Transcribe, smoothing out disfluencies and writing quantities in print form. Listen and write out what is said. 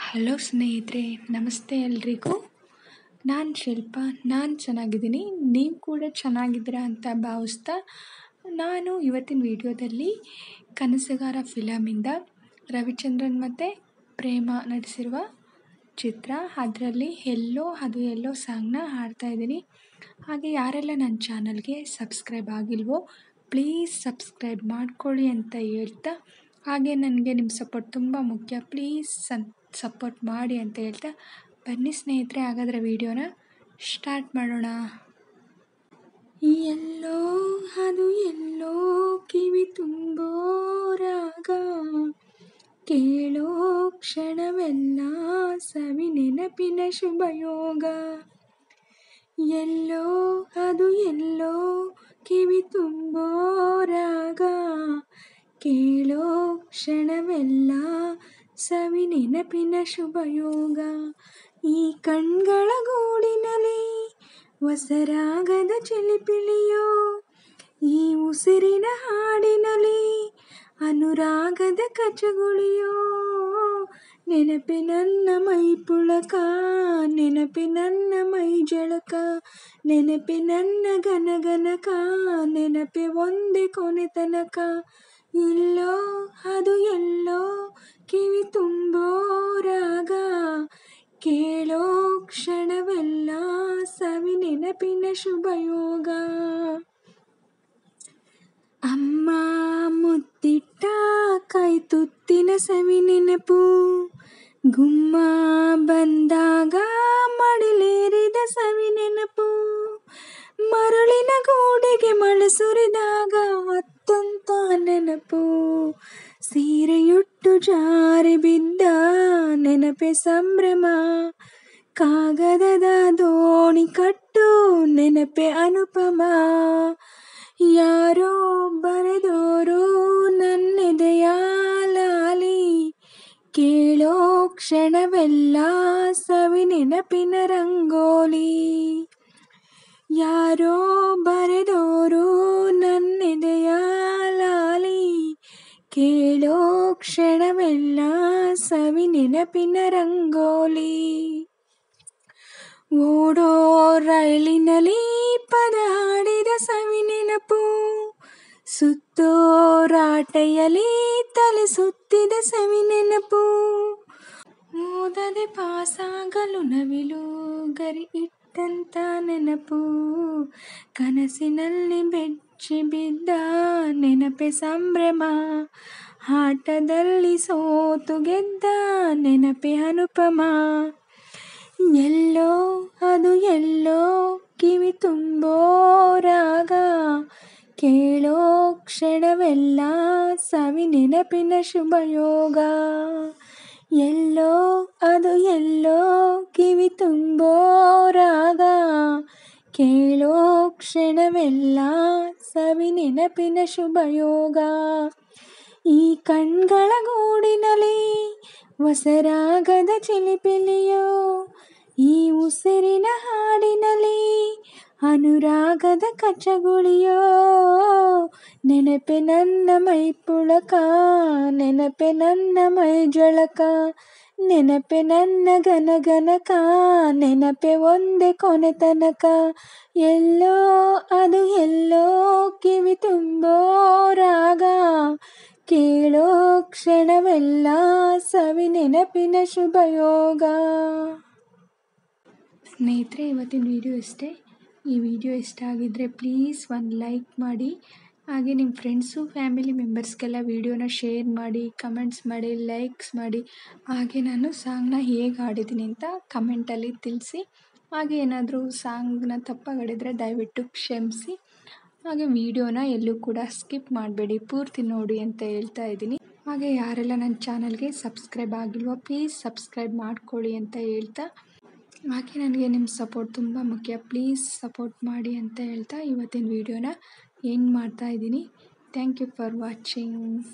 Hello ಸ್ನೇಹಿತರೆ, ನಮಸ್ತೆ ಎಲ್ರಿಗೂ. ನಾನು ಶಿಲ್ಪ. ನಾನು ಚೆನ್ನಾಗಿದ್ದೀನಿ. ನೀವು ಕೂಡ ಚೆನ್ನಾಗಿದ್ದೀರಾ ಅಂತ ಭಾವಿಸ್ತಾ, ನಾನು ಇವತ್ತಿನ ವಿಡಿಯೋದಲ್ಲಿ ಕನಸುಗಾರ ಫಿಲಮಿಂದ ರವಿಚಂದ್ರನ್ ಮತ್ತು ಪ್ರೇಮ ನಟಿಸಿರುವ ಚಿತ್ರ, ಅದರಲ್ಲಿ ಎಲ್ಲೋ ಸಾಂಗ್ನ ಹಾಡ್ತಾಯಿದ್ದೀನಿ. ಹಾಗೆ ಯಾರೆಲ್ಲ ನನ್ನ ಚಾನಲ್ಗೆ ಸಬ್ಸ್ಕ್ರೈಬ್ ಆಗಿಲ್ವೋ ಪ್ಲೀಸ್ ಸಬ್ಸ್ಕ್ರೈಬ್ ಮಾಡ್ಕೊಳ್ಳಿ ಅಂತ ಹೇಳ್ತಾ, ಹಾಗೆ ನನಗೆ ನಿಮ್ಮ ಸಪೋರ್ಟ್ ತುಂಬ ಮುಖ್ಯ, ಪ್ಲೀಸ್ ಸಪೋರ್ಟ್ ಮಾಡಿ ಅಂತ ಹೇಳ್ತಾ, ಬನ್ನಿ ಸ್ನೇಹಿತರೆ, ಹಾಗಾದರೆ ವಿಡಿಯೋನ ಸ್ಟಾರ್ಟ್ ಮಾಡೋಣ. ಎಲ್ಲೋ ಎಲ್ಲೋ ಕಿವಿ ತುಂಬೋ ರಾಗ, ಕೇಳೋ ಕ್ಷಣವೆಲ್ಲ ಸವಿ ನೆನಪಿನ ಶುಭಯೋಗ. ಎಲ್ಲೋ ಎಲ್ಲೋ ಕಿವಿ ತುಂಬೋ ರಾಗ, ಕೇಳೋ ಕ್ಷಣವೆಲ್ಲ ಸವಿ ನೆನಪಿನ ಶುಭಯೋಗ. ಈ ಕಣ್ಗಳ ಗೂಡಿನಲ್ಲಿ ಹೊಸರಾಗದ ಚಿಲಿಪಿಲಿಯೋ, ಈ ಉಸಿರಿನ ಹಾಡಿನಲ್ಲಿ ಅನುರಾಗದ ಕಚಗುಳಿಯೋ. ನೆನಪೆ ನನ್ನ ಮೈ ಪುಳಕ, ನೆನಪೆ ನನ್ನ ಮೈ ಜಳಕ, ನೆನಪೆ ನನ್ನ ಗನಗನಕ, ನೆನಪೆ ಒಂದೇ ಕೊನೆ ತನಕ. ಎಲ್ಲೋ ಎಲ್ಲೋ ಕಿವಿ ತುಂಬೋ ರಾಗ, ಕೇಳೋ ಕ್ಷಣವೆಲ್ಲ ಸವಿ ನೆನಪಿನ ಶುಭಯೋಗ. ಅಮ್ಮ ಮುತ್ತಿಟ್ಟ ಕೈ ತುತ್ತಿನ ಸವಿ ನೆನಪು, ಗುಮ್ಮ ಬಂದಾಗ ಮಡಿಲೇರಿದ ಸವಿ ನೆನಪು. ಮರಳಿನ ಗೂಡಿಗೆ ಮಳೆ ಸುರಿದಾಗ ಅತ್ತಂತ ನೆನಪು, ಸೀರೆಯುಟ್ಟು ಜಾರಿ ಬಿದ್ದ ನೆನಪೆ ಸಂಭ್ರಮ. ಕಾಗದದ ದೋಣಿ ಕಟ್ಟು ನೆನಪೆ ಅನುಪಮ. ಯಾರೋ ಬರೆದೋರು ನನ್ನೆದೆಯ ಲಾಲಿ, ಕೇಳೋ ಕ್ಷಣವೆಲ್ಲ ಸವಿ ನೆನಪಿನ ರಂಗೋಲಿ. ಯಾರೋ ಬರೆದೋರು ನನ್ನೆದೆಯ ಲಾಲಿ, ಕೇಳೋ ಕ್ಷಣವೆಲ್ಲ ಸವಿ ನೆನಪಿನ ರಂಗೋಲಿ. ಓಡೋ ರೈಲಿನಲ್ಲಿ ಪದ ಹಾಡಿದ ಸವಿ ನೆನಪು, ಸುತ್ತೋ ರಾಟೆಯಲ್ಲಿ ತಲೆ ಸುತ್ತಿದ ಸವಿ ನೆನಪು. ಓದದೆ ಪಾಸಾಗಲು ನವಿಲು ಗರಿ ಇಟ್ಟಂತ ನೆನಪು, ಕನಸಿನಲ್ಲಿ ಬೆಚ್ಚಿ ಬಿದ್ದ ನೆನಪೆ ಸಂಭ್ರಮ. ಆಟದಲ್ಲಿ ಸೋತು ಗೆದ್ದ ನೆನಪೆ ಅನುಪಮ. ಎಲ್ಲೋ ಎಲ್ಲೋ ಕಿವಿ ತುಂಬೋ ರಾಗ, ಕೇಳೋ ಕ್ಷಣವೆಲ್ಲ ಸವಿ ನೆನಪಿನ ಶುಭಯೋಗ. ಎಲ್ಲೋ ಎಲ್ಲೋ ಕಿವಿ ತುಂಬೋ ರಾಗ, ಕೇಳೋ ಕ್ಷಣವೆಲ್ಲ ಸವಿ ನೆನಪಿನ ಶುಭಯೋಗ. ಈ ಕಣ್ಗಳ ಗೂಡಿನಲ್ಲಿ ಹೊಸರಾಗದ ಚಿಲಿಪಿಲಿಯೋ, ಈ ಉಸಿರಿನ ಹಾಡಿನಲ್ಲಿ ಅನುರಾಗದ ಕಚಗುಳಿಯೋ. ನೆನಪೆ ನನ್ನ ಮೈ ಪುಳಕ, ನೆನಪೆ ನನ್ನ ಮೈ ಜಳಕ, ನೆನಪೆ ನನ್ನ ಗನಗನಕ, ನೆನಪೆ ಒಂದೇ ಕೊನೆ ತನಕ. ಎಲ್ಲೋ ಎಲ್ಲೋ ಕಿವಿ ತುಂಬೋ ರಾಗ, ಕೇಳೋ ಕ್ಷಣವೆಲ್ಲ ಸವಿ ನೆನಪಿನ ಶುಭಯೋಗ. ಸ್ನೇಹಿತರೆ, ಇವತ್ತಿನ ವಿಡಿಯೋ ಇಷ್ಟೇ. ಈ ವಿಡಿಯೋ ಇಷ್ಟ ಆಗಿದ್ದರೆ ಪ್ಲೀಸ್ ಒಂದು ಲೈಕ್ ಮಾಡಿ, ಹಾಗೆ ನಿಮ್ಮ ಫ್ರೆಂಡ್ಸು ಫ್ಯಾಮಿಲಿ ಮೆಂಬರ್ಸ್ಗೆಲ್ಲ ವಿಡಿಯೋನ ಶೇರ್ ಮಾಡಿ, ಕಮೆಂಟ್ಸ್ ಮಾಡಿ, ಲೈಕ್ಸ್ ಮಾಡಿ. ಹಾಗೆ ನಾನು ಸಾಂಗ್ನ ಹೇಗೆ ಹಾಡಿದ್ದೀನಿ ಅಂತ ಕಮೆಂಟಲ್ಲಿ ತಿಳಿಸಿ. ಹಾಗೆ ಏನಾದರೂ ಸಾಂಗ್ನ ತಪ್ಪಾಗಿ ಹಾಡಿದರೆ ದಯವಿಟ್ಟು ಕ್ಷಮಿಸಿ. ಹಾಗೆ ವಿಡಿಯೋನ ಎಲ್ಲೂ ಕೂಡ ಸ್ಕಿಪ್ ಮಾಡಬೇಡಿ, ಪೂರ್ತಿ ನೋಡಿ ಅಂತ ಹೇಳ್ತಾ ಇದ್ದೀನಿ. ಹಾಗೆ ಯಾರೆಲ್ಲ ನನ್ನ ಚಾನಲ್ಗೆ ಸಬ್ಸ್ಕ್ರೈಬ್ ಆಗಿಲ್ವೋ ಪ್ಲೀಸ್ ಸಬ್ಸ್ಕ್ರೈಬ್ ಮಾಡ್ಕೊಳ್ಳಿ ಅಂತ ಹೇಳ್ತಾ, ಹಾಗೆ ನನಗೆ ನಿಮ್ಮ ಸಪೋರ್ಟ್ ತುಂಬ ಮುಖ್ಯ, ಪ್ಲೀಸ್ ಸಪೋರ್ಟ್ ಮಾಡಿ ಅಂತ ಹೇಳ್ತಾ ಇವತ್ತಿನ ವಿಡಿಯೋನ ಎಂಡ್ ಮಾಡ್ತಾ ಇದ್ದೀನಿ. Thank you for watching.